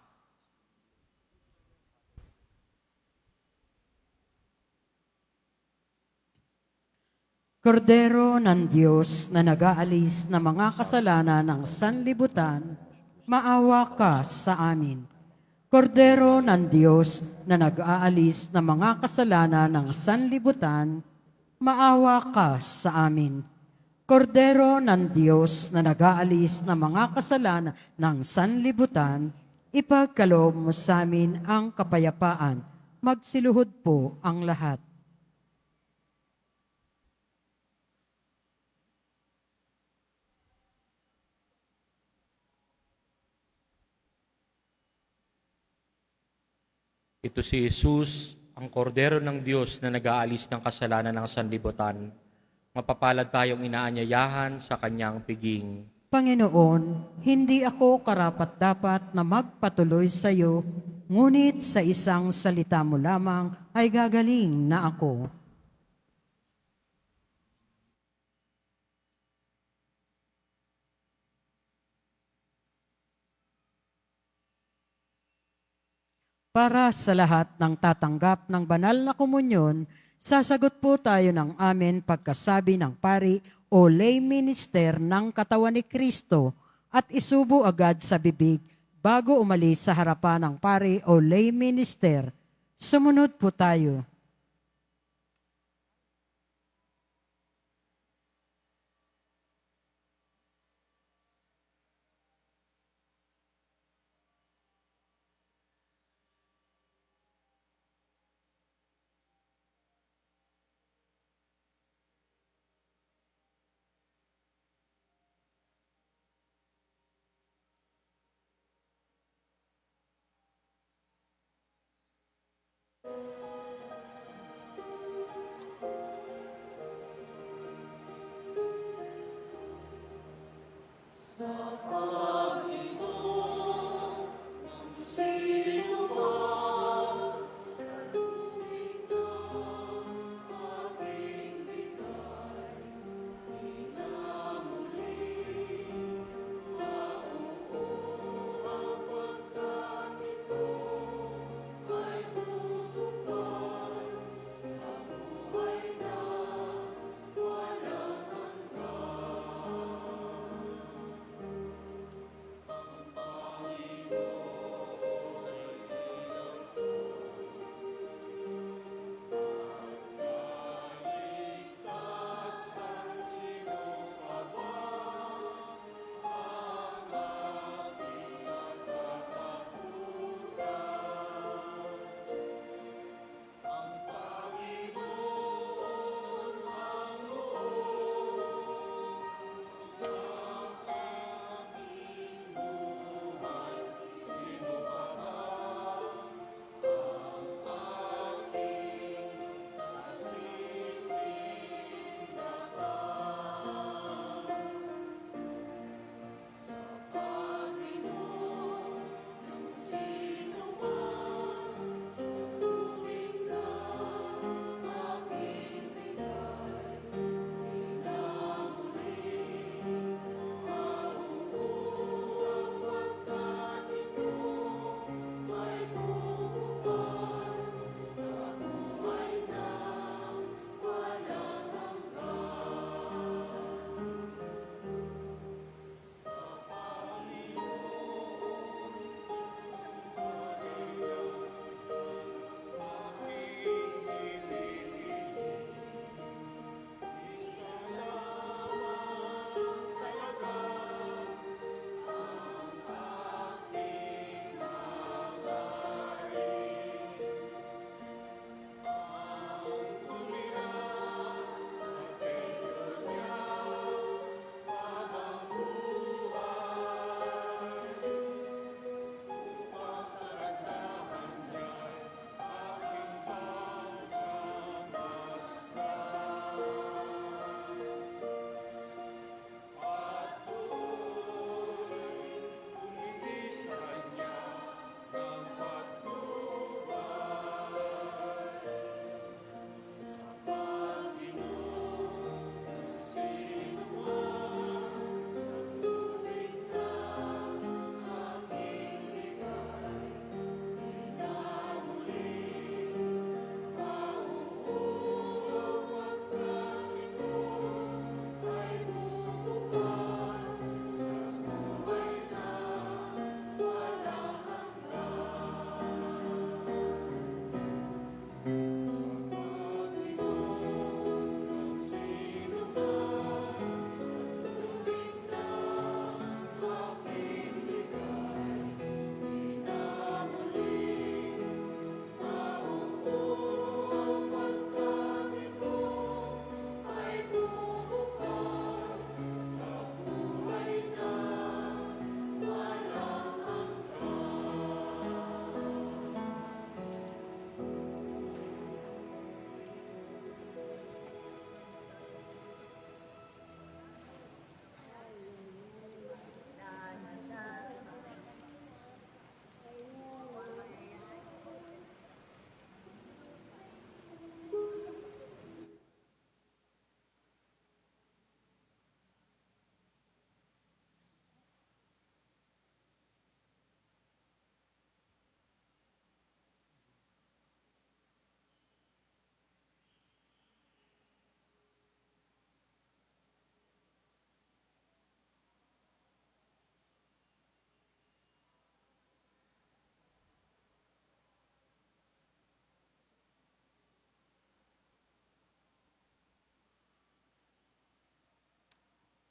Kordero ng Diyos na nag-aalis ng mga kasalanan ng sanlibutan, maawa ka sa amin. Kordero ng Diyos na nag-aalis ng mga kasalanan ng sanlibutan, maawa ka sa amin. Kordero ng Diyos na nag-aalis ng mga kasalanan ng sanlibutan, ipagkaloob mo sa amin ang kapayapaan. Magsiluhod po ang lahat. Ito si Jesus, ang kordero ng Diyos na nag-aalis ng kasalanan ng sanlibutan. Mapapalad tayong inaanyayahan sa kanyang piging. Panginoon, hindi ako karapat-dapat na magpatuloy sa iyo, ngunit sa isang salita mo lamang ay gagaling na ako. Para sa lahat ng tatanggap ng banal na komunyon, sasagot po tayo ng amen pagkasabi ng pari o lay minister ng katawan ni Kristo at isubo agad sa bibig bago umalis sa harapan ng pari o lay minister. Sumunod po tayo.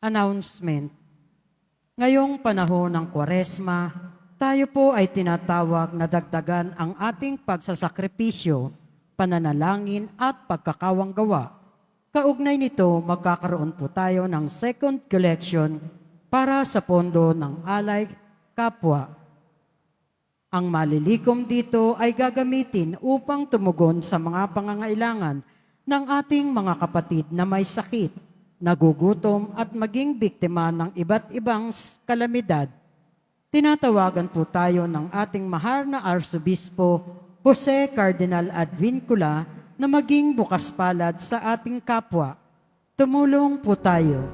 Announcement. Ngayong panahon ng Kwaresma, tayo po ay tinatawag na dagdagan ang ating pagsasakripisyo, pananalangin at pagkakawanggawa. Kaugnay nito, magkakaroon po tayo ng second collection para sa pondo ng Alay Kapwa. Ang malilikom dito ay gagamitin upang tumugon sa mga pangangailangan ng ating mga kapatid na may sakit, nagugutom at maging biktima ng iba't ibang kalamidad. Tinatawagan po tayo ng ating mahal na Arsobispo Jose Cardinal Advincula na maging bukas palad sa ating kapwa. Tumulong po tayo.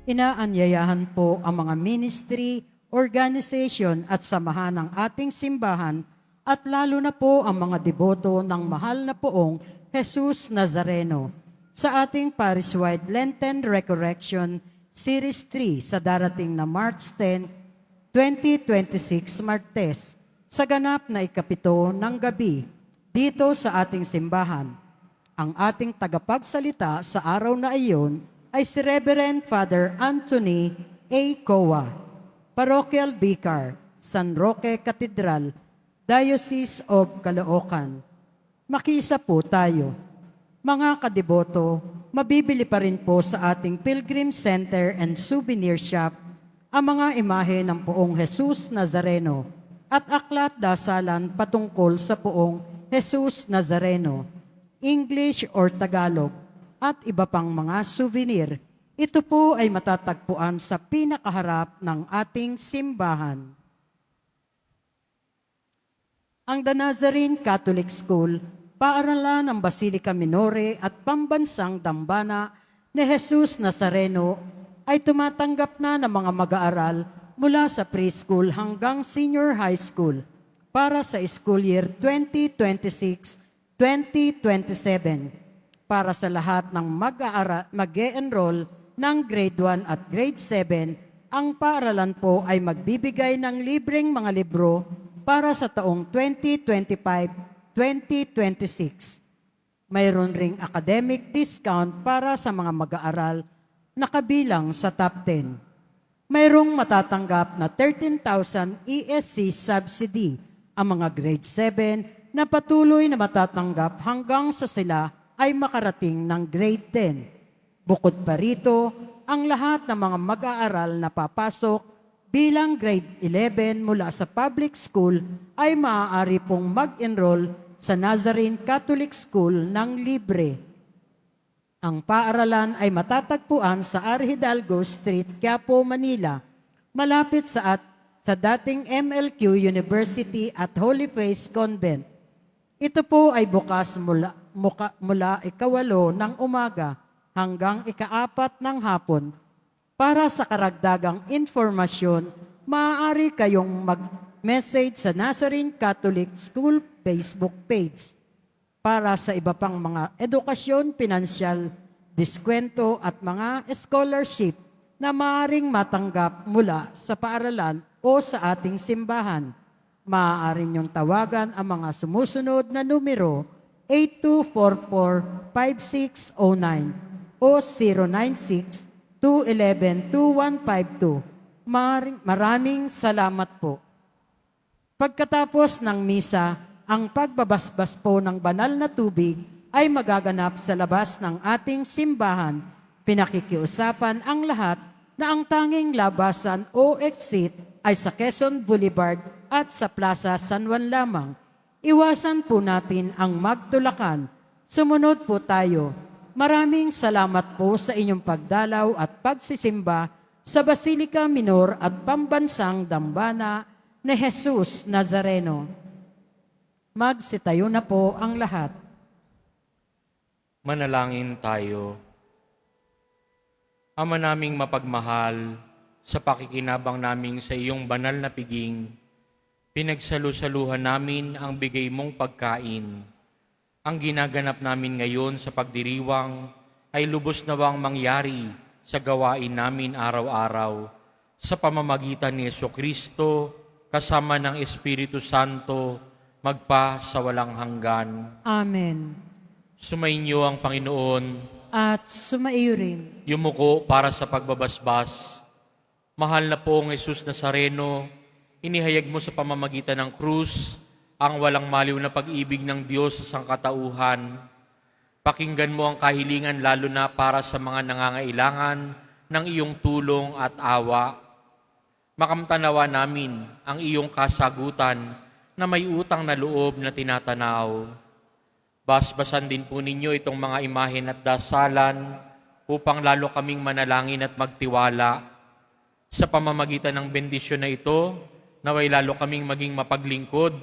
Inaanyayahan po ang mga ministry, organization at samahan ng ating simbahan at lalo na po ang mga deboto ng mahal na poong Jesus Nazareno sa ating parish-wide Lenten Resurrection Series 3 sa darating na March 10, 2026 Martes sa ganap na ikapito ng gabi dito sa ating simbahan. Ang ating tagapagsalita sa araw na iyon ay si Reverend Father Anthony A. Coa, Parochial Vicar, San Roque Cathedral, Diocese of Caloocan. Makiisa po tayo. Mga kadeboto, mabibili pa rin po sa ating Pilgrim Center and Souvenir Shop ang mga imahe ng poong Jesus Nazareno at aklat dasalan patungkol sa poong Jesus Nazareno, English or Tagalog, at iba pang mga souvenir. Ito po ay matatagpuan sa pinakaharap ng ating simbahan. Ang The Nazarene Catholic School, paaralan ng Basilica Minore at pambansang dambana ni Jesus Nazareno ay tumatanggap na ng mga mag-aaral mula sa preschool hanggang senior high school para sa school year 2026-2027. Para sa lahat ng mag-e-enroll ng grade 1 at grade 7, ang paaralan po ay magbibigay ng libreng mga libro para sa taong 2025-2026. Mayroon ring academic discount para sa mga mag-aaral na kabilang sa top 10. Mayroong matatanggap na 13,000 ESC subsidy ang mga grade 7 na patuloy na matatanggap hanggang sa sila ay makarating ng grade 10. Bukod pa rito, ang lahat ng mga mag-aaral na papasok bilang grade 11 mula sa public school ay maaari pong mag-enroll sa Nazarene Catholic School ng libre. Ang paaralan ay matatagpuan sa Arhidalgo Street, Quiapo, Manila, malapit sa dating MLQ University at Holy Face Convent. Ito po ay bukas mula 8 ng umaga hanggang 4 ng hapon. Para sa karagdagang informasyon, maaari kayong mag-message sa Nazarene Catholic School Facebook page. Para sa iba pang mga edukasyon, pinansyal, diskwento at mga scholarship na maaaring matanggap mula sa paaralan o sa ating simbahan, maaari niyong tawagan ang mga sumusunod na numero 8244-5609 o 096-211-2152. Maraming salamat po. Pagkatapos ng misa ang pagbabasbas po ng banal na tubig ay magaganap sa labas ng ating simbahan. Pinakikiusapan ang lahat na ang tanging labasan o exit ay sa Quezon Boulevard at sa Plaza San Juan lamang. Iwasan po natin ang magtulakan. Sumunod po tayo. Maraming salamat po sa inyong pagdalaw at pagsisimba sa Basilica Minor at Pambansang Dambana ni Jesus Nazareno. Magsitayo na po ang lahat. Manalangin tayo. Ama naming mapagmahal, sa pakikinabang naming sa iyong banal na piging, pinagsalusaluhan namin ang bigay mong pagkain. Ang ginaganap namin ngayon sa pagdiriwang ay lubos nawang mangyari sa gawain namin araw-araw sa pamamagitan ni Jesucristo kasama ng Espiritu Santo magpa sa walang hanggan. Amen. Sumainyo ang Panginoon, At sumaiyo rin. yumuko para sa pagbabasbas. Mahal na pong Jesus Nazareno, inihayag mo sa pamamagitan ng krus ang walang maliw na pag-ibig ng Diyos sa sangkatauhan. Pakinggan mo ang kahilingan lalo na para sa mga nangangailangan ng iyong tulong at awa. Makamtanawa namin ang iyong kasagutan na may utang na loob na tinatanaw. Basbasan din po ninyo itong mga imahen at dasalan upang lalo kaming manalangin at magtiwala. Sa pamamagitan ng bendisyon na ito, naway lalo kaming maging mapaglingkod,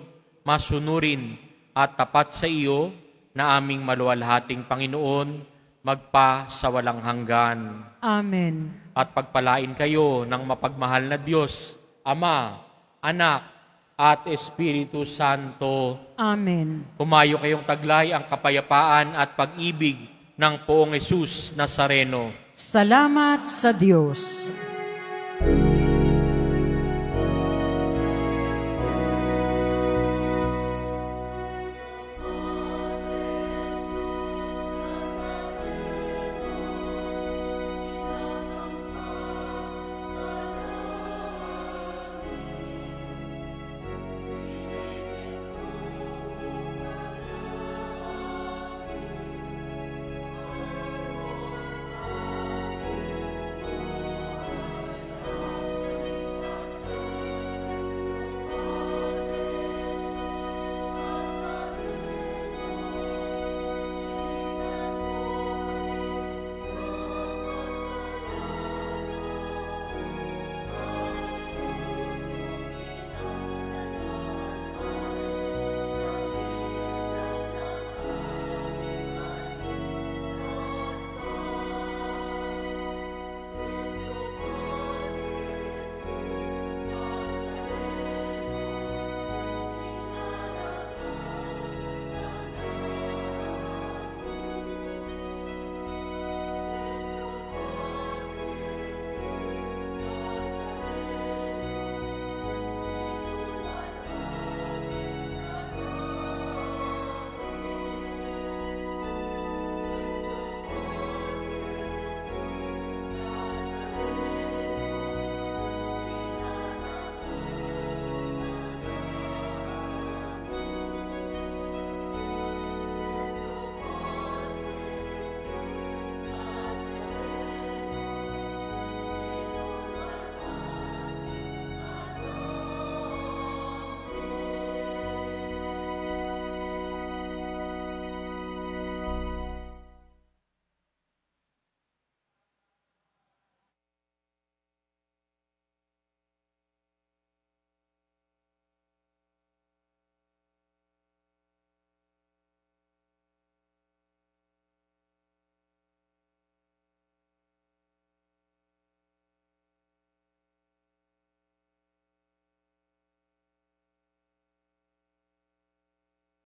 masunurin at tapat sa iyo na aming maluwalhating Panginoon, magpa sa walang hanggan. Amen. At pagpalain kayo ng mapagmahal na Diyos, Ama, Anak, at Espiritu Santo. Amen. Humayo kayong taglay ang kapayapaan at pag-ibig ng Poong Jesus Nazareno. Salamat sa Diyos.